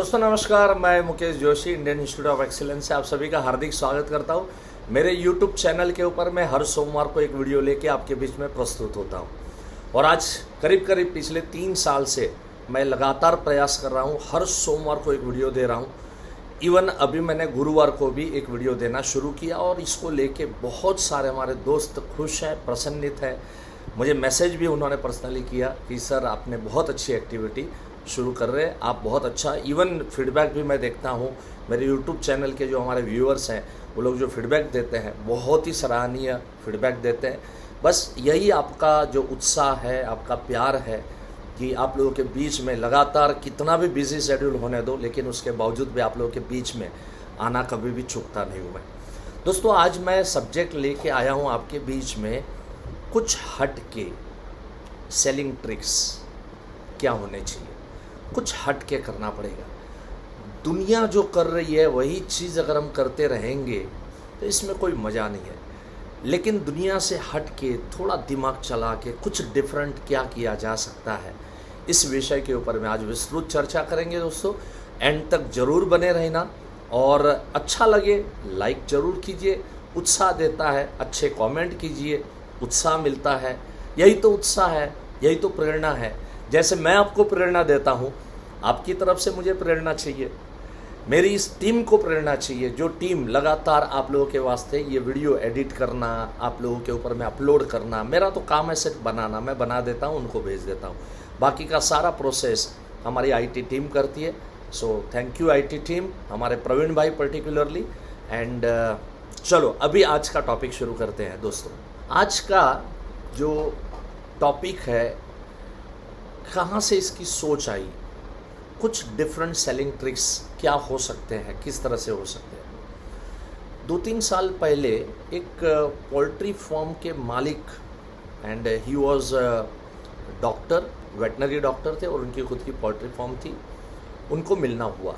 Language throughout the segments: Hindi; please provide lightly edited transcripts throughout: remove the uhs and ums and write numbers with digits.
दोस्तों नमस्कार, मैं Mukesh Joshi Indian institute of excellence से आप सभी का हार्दिक स्वागत करता हूं। मेरे यूट्यूब चैनल के ऊपर मैं हर सोमवार को एक वीडियो लेके आपके बीच में प्रस्तुत होता हूं और आज करीब पिछले 3 साल से मैं लगातार प्रयास कर रहा हूं, हर सोमवार को एक वीडियो दे रहा हूं। इवन अभी मैंने गुरुवार को भी एक वीडियो देना शुरू किया और इसको लेके बहुत सारे हमारे दोस्त खुश हैं, प्रसन्नित हैं। मुझे मैसेज भी उन्होंने पर्सनली किया कि सर आपने बहुत अच्छी एक्टिविटी शुरू कर रहे हैं, आप बहुत अच्छा। इवन फीडबैक भी मैं देखता हूँ, मेरे यूट्यूब चैनल के जो हमारे व्यूअर्स हैं वो लोग जो फीडबैक देते हैं बहुत ही सराहनीय फीडबैक देते हैं। बस यही आपका जो उत्साह है, आपका प्यार है कि आप लोगों के बीच में लगातार कितना भी बिजी शेड्यूल होने दो, लेकिन उसके बावजूद भी आप लोगों के बीच में आना कभी भी चूकता नहीं हूँ मैं। दोस्तों आज मैं सब्जेक्ट लेके आया हूँ आपके बीच में, कुछ हट के सेलिंग ट्रिक्स क्या होने चाहिए, कुछ हट के करना पड़ेगा। दुनिया जो कर रही है वही चीज़ अगर हम करते रहेंगे तो इसमें कोई मज़ा नहीं है, लेकिन दुनिया से हट के थोड़ा दिमाग चला के कुछ डिफरेंट क्या किया जा सकता है, इस विषय के ऊपर मैं आज विस्तृत चर्चा करेंगे। दोस्तों एंड तक ज़रूर बने रहना और अच्छा लगे लाइक ज़रूर कीजिए, उत्साह देता है अच्छे कमेंट कीजिए, उत्साह मिलता है। यही तो उत्साह है, यही तो प्रेरणा है। जैसे मैं आपको प्रेरणा देता हूँ, आपकी तरफ से मुझे प्रेरणा चाहिए, मेरी इस टीम को प्रेरणा चाहिए, जो टीम लगातार आप लोगों के वास्ते ये वीडियो एडिट करना, आप लोगों के ऊपर मैं अपलोड करना, मेरा तो काम है सिर्फ बनाना, मैं बना देता हूँ, उनको भेज देता हूँ। बाकी का सारा प्रोसेस हमारी आईटी टीम करती है। So thank you IT team, हमारे प्रवीण भाई पर्टिकुलरली। एंड चलो अभी आज का टॉपिक शुरू करते हैं। दोस्तों आज का जो टॉपिक है, कहाँ से इसकी सोच आई, कुछ डिफरेंट सेलिंग ट्रिक्स क्या हो सकते हैं, किस तरह से हो सकते हैं। 2-3 साल पहले एक पोल्ट्री फार्म के मालिक, and he was doctor, veterinary doctor थे और उनकी खुद की पोल्ट्री फार्म थी, उनको मिलना हुआ।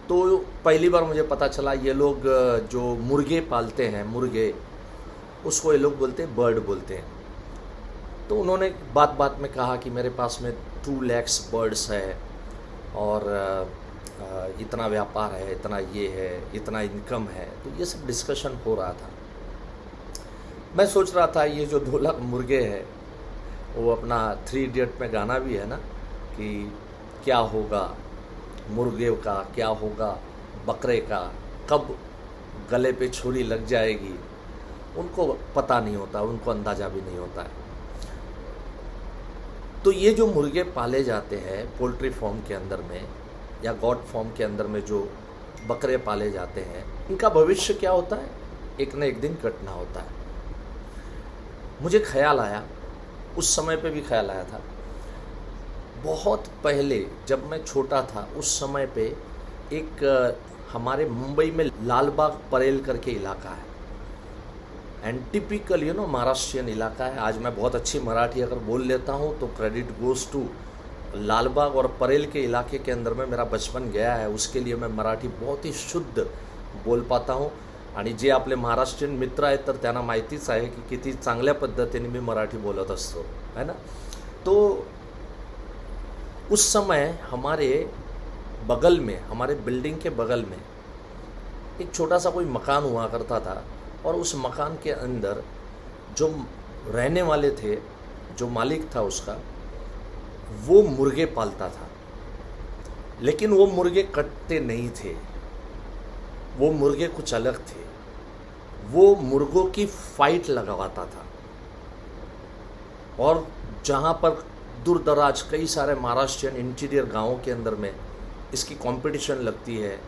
तो पहली बार मुझे पता चला ये लोग जो मुर्गे पालते हैं, मुर्गे, उसको ये लोग बोलते हैं बर्ड बोलते हैं। तो उन्होंने बात में कहा कि मेरे पास में 2 लाख बर्ड्स है और इतना व्यापार है, इतना ये है, इतना इनकम है। तो ये सब डिस्कशन हो रहा था। मैं सोच रहा था ये जो 2 लाख मुर्गे हैं, वो अपना 3 इडियट में गाना भी है ना कि क्या होगा मुर्गे का, क्या होगा बकरे का, कब गले पे छुरी लग जाएगी, उनको पता नहीं होता, उनको अंदाज़ा भी नहीं होता है। तो ये जो मुर्गे पाले जाते हैं पोल्ट्री फार्म के अंदर में या गॉड फार्म के अंदर में, जो बकरे पाले जाते हैं, इनका भविष्य क्या होता है, एक न एक दिन कटना होता है। मुझे ख्याल आया, उस समय पे भी ख्याल आया था, बहुत पहले जब मैं छोटा था उस समय पे एक हमारे मुंबई में लालबाग परेल करके इलाका है, एंड टिपिकल महाराष्ट्रियन इलाका है। आज मैं बहुत अच्छी मराठी अगर बोल लेता हूँ तो क्रेडिट गोज़ टू लालबाग और परेल के इलाके के अंदर में मेरा बचपन गया है, उसके लिए मैं मराठी बहुत ही शुद्ध बोल पाता हूँ। आणि जे आपले महाराष्ट्रीयन मित्र आहेत तर त्यांना माहितीच आहे की किती चांगल्या पद्धतीने मी मराठी बोलत असतो, है ना। तो उस समय हमारे बगल में, हमारे बिल्डिंग के बगल में एक छोटा सा कोई मकान हुआ करता था और उस मकान के अंदर जो रहने वाले थे, जो मालिक था उसका, वो मुर्गे पालता था। लेकिन वो मुर्गे कटते नहीं थे, वो मुर्गे कुछ अलग थे। वो मुर्गों की फाइट लगवाता था और जहाँ पर दूर दराज कई सारे महाराष्ट्रियन इंटीरियर गाँवों के अंदर में इसकी कंपटीशन लगती है,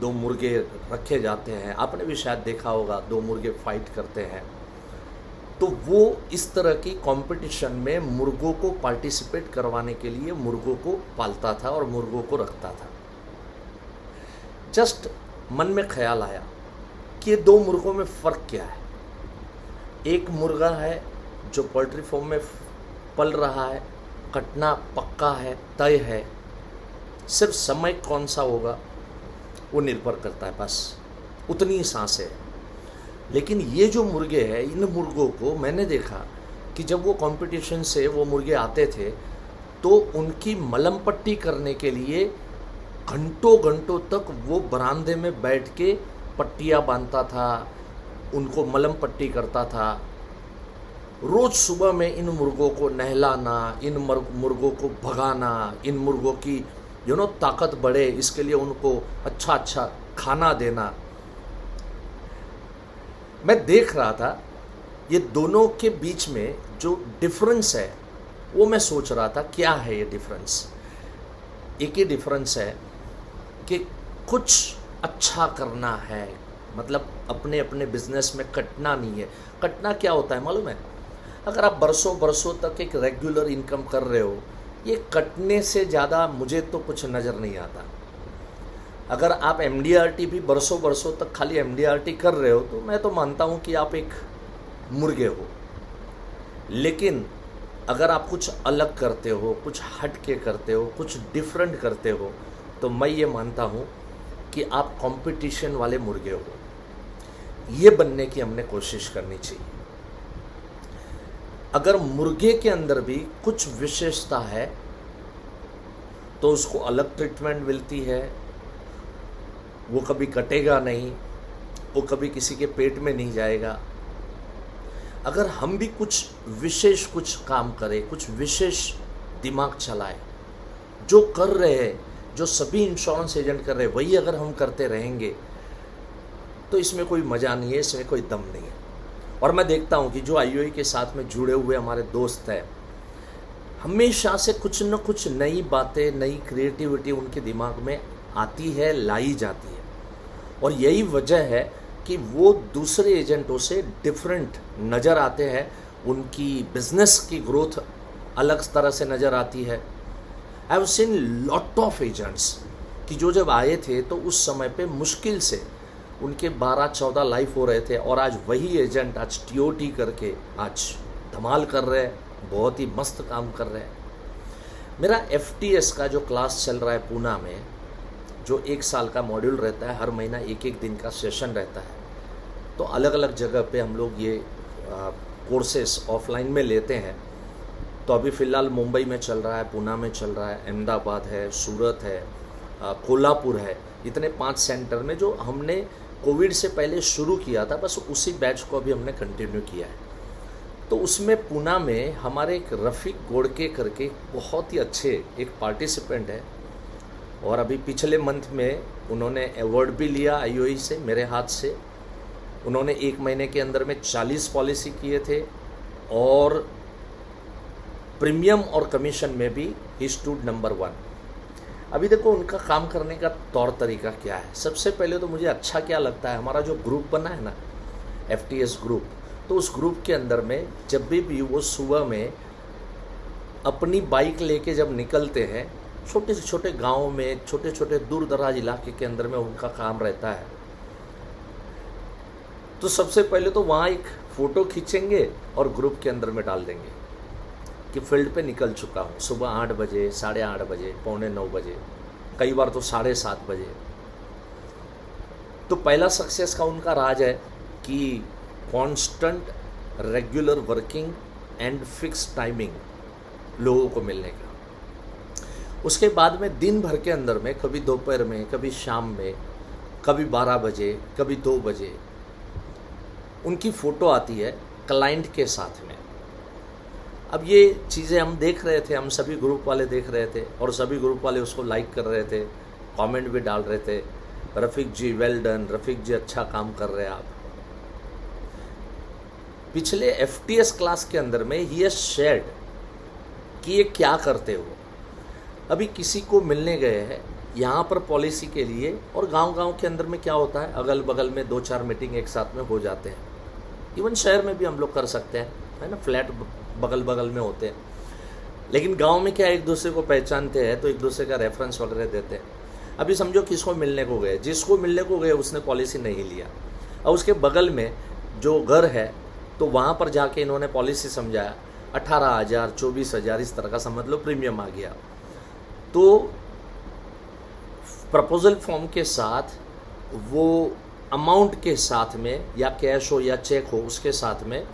2 मुर्गे रखे जाते हैं, आपने भी शायद देखा होगा, 2 मुर्गे फाइट करते हैं। तो वो इस तरह की कंपटीशन में मुर्गों को पार्टिसिपेट करवाने के लिए मुर्गों को पालता था और मुर्गों को रखता था। जस्ट मन में ख्याल आया कि ये 2 मुर्गों में फ़र्क क्या है। एक मुर्गा है जो पोल्ट्री फार्म में पल रहा है, कटना पक्का है, तय है, सिर्फ समय कौन सा होगा वो निर्भर करता है, बस उतनी ही सांसें है। लेकिन ये जो मुर्गे हैं, इन मुर्गों को मैंने देखा कि जब वो कंपटीशन से वो मुर्गे आते थे तो उनकी मलम पट्टी करने के लिए घंटों घंटों तक वो बरामदे में बैठ के पट्टियाँ बांधता था, उनको मलहम पट्टी करता था। रोज़ सुबह में इन मुर्गों को नहलाना, इन मुर्गों को भगाना, इन मुर्गों की ताकत बढ़े, इसके लिए उनको अच्छा अच्छा खाना देना। मैं देख रहा था ये दोनों के बीच में जो डिफरेंस है, वो मैं सोच रहा था क्या है ये डिफरेंस। एक ही डिफरेंस है कि कुछ अच्छा करना है, मतलब अपने अपने बिजनेस में कटना नहीं है। कटना क्या होता है मालूम है? अगर आप बरसों बरसों तक एक रेगुलर इनकम कर रहे हो, ये कटने से ज़्यादा मुझे तो कुछ नज़र नहीं आता। अगर आप MDRT भी बरसों बरसों तक खाली MDRT कर रहे हो, तो मैं तो मानता हूँ कि आप एक मुर्गे हो। लेकिन अगर आप कुछ अलग करते हो, कुछ हट के करते हो, कुछ डिफरेंट करते हो, तो मैं ये मानता हूँ कि आप कंपटीशन वाले मुर्गे हो। ये बनने की हमने कोशिश करनी चाहिए। अगर मुर्गे के अंदर भी कुछ विशेषता है तो उसको अलग ट्रीटमेंट मिलती है, वो कभी कटेगा नहीं, वो कभी किसी के पेट में नहीं जाएगा। अगर हम भी कुछ विशेष कुछ काम करें, कुछ विशेष दिमाग चलाएं, जो कर रहे हैं, जो सभी इंश्योरेंस एजेंट कर रहे हैं, वही अगर हम करते रहेंगे तो इसमें कोई मज़ा नहीं है, इसमें कोई दम नहीं है। और मैं देखता हूँ कि जो IOI के साथ में जुड़े हुए हमारे दोस्त हैं, हमेशा से कुछ न कुछ नई बातें, नई क्रिएटिविटी उनके दिमाग में आती है, लाई जाती है। और यही वजह है कि वो दूसरे एजेंटों से डिफरेंट नज़र आते हैं, उनकी बिजनेस की ग्रोथ अलग तरह से नज़र आती है। I have seen lot of agents कि जो जब आए थे तो उस समय पे मुश्किल से उनके 12-14 लाइफ हो रहे थे, और आज वही एजेंट आज TOT करके आज धमाल कर रहे हैं, बहुत ही मस्त काम कर रहे हैं। मेरा FTS का जो क्लास चल रहा है पूना में, जो 1 साल का मॉड्यूल रहता है, हर महीना एक एक दिन का सेशन रहता है, तो अलग अलग जगह पे हम लोग ये कोर्सेस ऑफलाइन में लेते हैं। तो अभी फ़िलहाल मुंबई में चल रहा है, पूना में चल रहा है, अहमदाबाद है, सूरत है, कोल्हापुर है। इतने 5 सेंटर में जो हमने कोविड से पहले शुरू किया था, बस उसी बैच को अभी हमने कंटिन्यू किया है। तो उसमें पूना में हमारे एक रफ़ीक गोड़के करके बहुत ही अच्छे एक पार्टिसिपेंट है, और अभी पिछले मंथ में उन्होंने अवार्ड भी लिया IOI से मेरे हाथ से। उन्होंने 1 महीने के अंदर में 40 पॉलिसी किए थे, और प्रीमियम और कमीशन में भी ही स्टूड नंबर 1। अभी देखो उनका काम करने का तौर तरीका क्या है। सबसे पहले तो मुझे अच्छा क्या लगता है, हमारा जो ग्रुप बना है ना, FTS ग्रुप, तो उस ग्रुप के अंदर में जब भी वो सुबह में अपनी बाइक लेके जब निकलते हैं, छोटे से छोटे गाँव में, छोटे छोटे दूर दराज इलाके के अंदर में उनका काम रहता है, तो सबसे पहले तो वहाँ एक फ़ोटो खींचेंगे और ग्रुप के अंदर में डाल देंगे कि फील्ड पे निकल चुका हूँ, सुबह 8 बजे, 8:30 बजे, 8:45 बजे, कई बार तो 7:30 बजे। तो पहला सक्सेस का उनका राज है कि constant regular working and fix timing लोगों को मिलने का। उसके बाद में दिन भर के अंदर में, कभी दोपहर में, कभी शाम में, कभी 12 बजे, कभी 2 बजे, उनकी फ़ोटो आती है क्लाइंट के साथ में। अब ये चीज़ें हम देख रहे थे, हम सभी ग्रुप वाले देख रहे थे, और सभी ग्रुप वाले उसको लाइक कर रहे थे, कमेंट भी डाल रहे थे, रफ़ीक जी वेल डन, रफ़ीक जी अच्छा काम कर रहे हैं आप। पिछले FTS क्लास के अंदर में ही हैज शेयर्ड कि ये क्या करते हो। अभी किसी को मिलने गए हैं यहाँ पर पॉलिसी के लिए, और गांव-गांव के अंदर में क्या होता है, अगल बगल में 2-4 मीटिंग एक साथ में हो जाते हैं। इवन शहर में भी हम लोग कर सकते हैं, है ना, फ्लैट बगल बगल में होते हैं। लेकिन गांव में क्या एक दूसरे को पहचानते हैं, तो एक दूसरे का रेफरेंस वगैरह देते हैं। अभी समझो किसको मिलने को गए, जिसको मिलने को गए उसने पॉलिसी नहीं लिया, और उसके बगल में जो घर है तो वहाँ पर जाके इन्होंने पॉलिसी समझाया, 18,000, 24,000 इस तरह का समझ लो प्रीमियम आ गया। तो प्रपोजल फॉर्म के साथ वो अमाउंट के साथ में, या कैश हो या चेक हो, उसके साथ में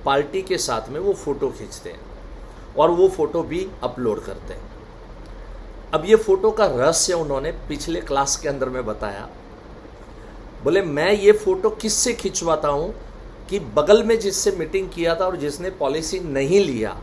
पार्टी के साथ में वो फ़ोटो खींचते हैं, और वो फ़ोटो भी अपलोड करते हैं। अब ये फोटो का रहस्य उन्होंने पिछले क्लास के अंदर में बताया। बोले मैं ये फोटो किससे खिंचवाता हूँ कि बगल में जिससे मीटिंग किया था और जिसने पॉलिसी नहीं लिया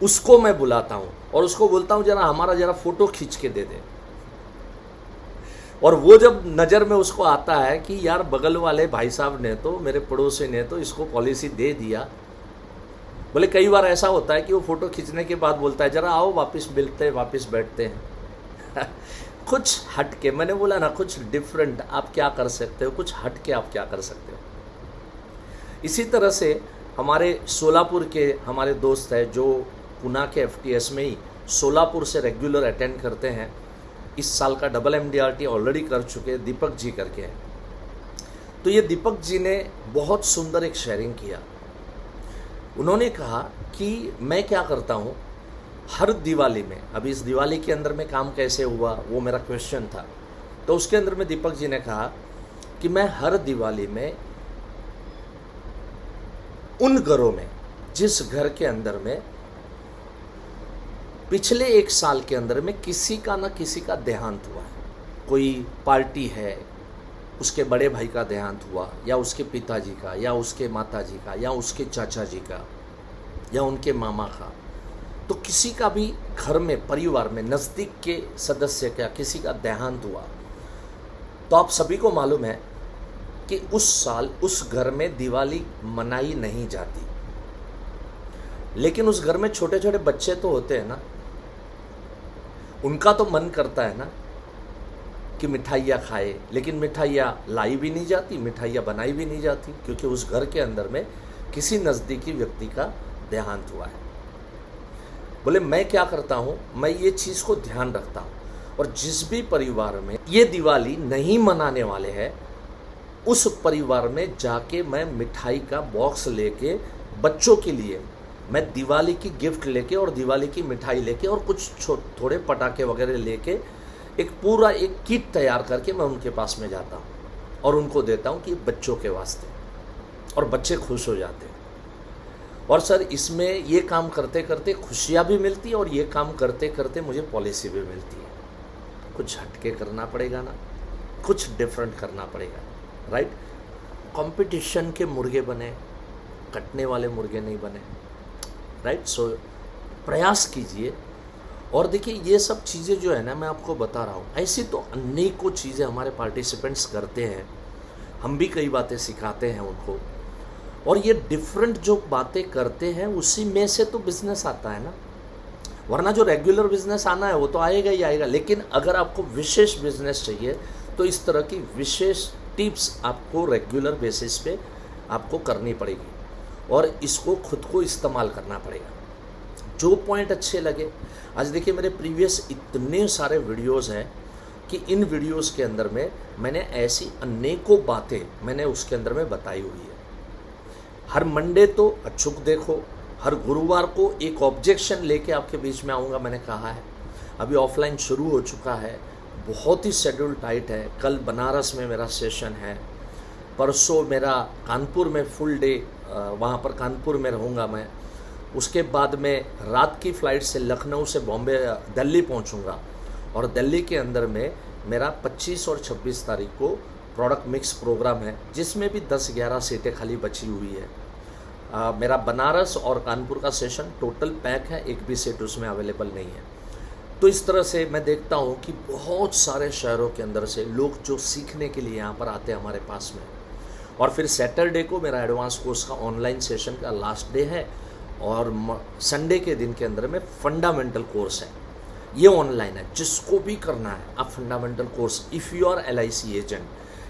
उसको मैं बुलाता हूँ और उसको बोलता हूँ जरा हमारा जरा फोटो खींच के दे दे। और वो जब नज़र में उसको आता है कि यार बगल वाले भाई साहब ने तो, मेरे पड़ोसी ने तो इसको पॉलिसी दे दिया। बोले कई बार ऐसा होता है कि वो फ़ोटो खींचने के बाद बोलता है जरा आओ वापस मिलते हैं, वापस बैठते हैं। कुछ हट के, मैंने बोला ना कुछ डिफरेंट आप क्या कर सकते हो, कुछ हट के आप क्या कर सकते हो। इसी तरह से हमारे सोलापुर के हमारे दोस्त हैं जो पुणे के FTS में ही सोलापुर से रेगुलर अटेंड करते हैं। इस साल का डबल MDRT ऑलरेडी कर चुके दीपक जी करके हैं। तो ये दीपक जी ने बहुत सुंदर एक शेयरिंग किया। उन्होंने कहा कि मैं क्या करता हूँ हर दिवाली में, अभी इस दिवाली के अंदर में काम कैसे हुआ वो मेरा क्वेश्चन था। तो उसके अंदर में दीपक जी ने कहा कि मैं हर दिवाली में उन घरों में, जिस घर के अंदर में पिछले 1 साल के अंदर में किसी का ना किसी का देहांत हुआ है, कोई पार्टी है, उसके बड़े भाई का देहांत हुआ या उसके पिताजी का या उसके माताजी का या उसके चाचा जी का या उनके मामा का, तो किसी का भी घर में परिवार में नज़दीक के सदस्य का किसी का देहांत हुआ, तो आप सभी को मालूम है कि उस साल उस घर में दिवाली मनाई नहीं जाती। लेकिन उस घर में छोटे छोटे बच्चे तो होते हैं ना, उनका तो मन करता है ना कि मिठाइयाँ खाए, लेकिन मिठाइयाँ लाई भी नहीं जाती, मिठाइयाँ बनाई भी नहीं जाती, क्योंकि उस घर के अंदर में किसी नज़दीकी व्यक्ति का देहांत हुआ है। बोले मैं क्या करता हूँ, मैं ये चीज़ को ध्यान रखता हूँ और जिस भी परिवार में ये दिवाली नहीं मनाने वाले हैं उस परिवार में जाके मैं मिठाई का बॉक्स लेके बच्चों के लिए मैं दिवाली की गिफ्ट लेके और दिवाली की मिठाई लेके और कुछ थोड़े पटाखे वगैरह लेके एक पूरा एक किट तैयार करके मैं उनके पास में जाता हूँ और उनको देता हूँ कि बच्चों के वास्ते, और बच्चे खुश हो जाते हैं। और सर इसमें ये काम करते करते खुशियाँ भी मिलती है और ये काम करते करते मुझे पॉलिसी भी मिलती है। कुछ हटके करना पड़ेगा ना, कुछ डिफरेंट करना पड़ेगा, राइट। कंपटीशन के मुर्गे बने, कटने वाले मुर्गे नहीं बने, राइट। सो प्रयास कीजिए। और देखिए ये सब चीज़ें जो है ना मैं आपको बता रहा हूँ, ऐसी तो अनेकों चीज़ें हमारे पार्टिसिपेंट्स करते हैं, हम भी कई बातें सिखाते हैं उनको, और ये डिफरेंट जो बातें करते हैं उसी में से तो बिजनेस आता है ना, वरना जो रेगुलर बिजनेस आना है वो तो आएगा ही आएगा। लेकिन अगर आपको विशेष बिजनेस चाहिए तो इस तरह की विशेष टिप्स आपको रेगुलर बेसिस पे आपको करनी पड़ेगी और इसको खुद को इस्तेमाल करना पड़ेगा। जो पॉइंट अच्छे लगे, आज देखिए मेरे प्रीवियस इतने सारे वीडियोस हैं कि इन वीडियोस के अंदर में मैंने ऐसी अनेकों बातें मैंने उसके अंदर में बताई हुई है। हर मंडे तो अचूक देखो, हर गुरुवार को एक ऑब्जेक्शन लेके आपके बीच में आऊँगा, मैंने कहा है। अभी ऑफलाइन शुरू हो चुका है, बहुत ही शेड्यूल टाइट है। कल बनारस में मेरा सेशन है, परसों मेरा कानपुर में फुल डे, वहाँ पर कानपुर में रहूँगा मैं। उसके बाद में रात की फ़्लाइट से लखनऊ से बॉम्बे दिल्ली पहुँचूँगा और दिल्ली के अंदर में मेरा 25 और 26 तारीख को प्रोडक्ट मिक्स प्रोग्राम है, जिसमें भी 10-11 सीटें खाली बची हुई है। मेरा बनारस और कानपुर का सेशन टोटल पैक है, एक भी सीट उसमें अवेलेबल नहीं है। तो इस तरह से मैं देखता हूँ कि बहुत सारे शहरों के अंदर से लोग जो सीखने के लिए यहाँ पर आते हैं हमारे पास में। और फिर सैटरडे को मेरा एडवांस कोर्स का ऑनलाइन सेशन का लास्ट डे है और संडे के दिन के अंदर में फंडामेंटल कोर्स है, ये ऑनलाइन है। जिसको भी करना है आप fundamental course, if you are LIC agent,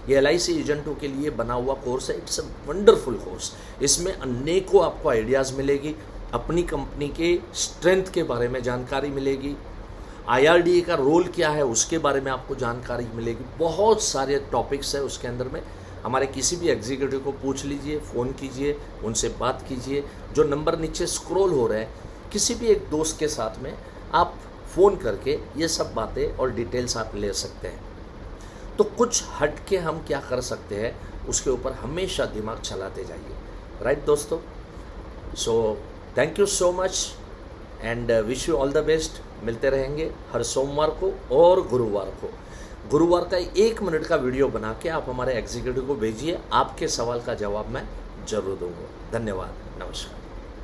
ये LIC एजेंटों के लिए बना हुआ कोर्स है। It's a wonderful course. इसमें अनेकों आपको आइडियाज़ मिलेगी, अपनी कंपनी के स्ट्रेंथ के बारे में जानकारी मिलेगी, IRDA का रोल क्या है उसके बारे में आपको जानकारी मिलेगी। बहुत सारे टॉपिक्स है उसके अंदर में। हमारे किसी भी एग्जीक्यूटिव को पूछ लीजिए, फ़ोन कीजिए, उनसे बात कीजिए। जो नंबर नीचे स्क्रॉल हो रहे हैं, किसी भी एक दोस्त के साथ में आप फ़ोन करके ये सब बातें और डिटेल्स आप ले सकते हैं। तो कुछ हट के हम क्या कर सकते हैं उसके ऊपर हमेशा दिमाग चलाते जाइए, राइट दोस्तों। So thank you so much and wish you all the best. मिलते रहेंगे हर सोमवार को और गुरुवार को। गुरुवार का 1 मिनट का वीडियो बना के आप हमारे एग्जीक्यूटिव को भेजिए, आपके सवाल का जवाब मैं जरूर दूंगा। धन्यवाद, नमस्कार।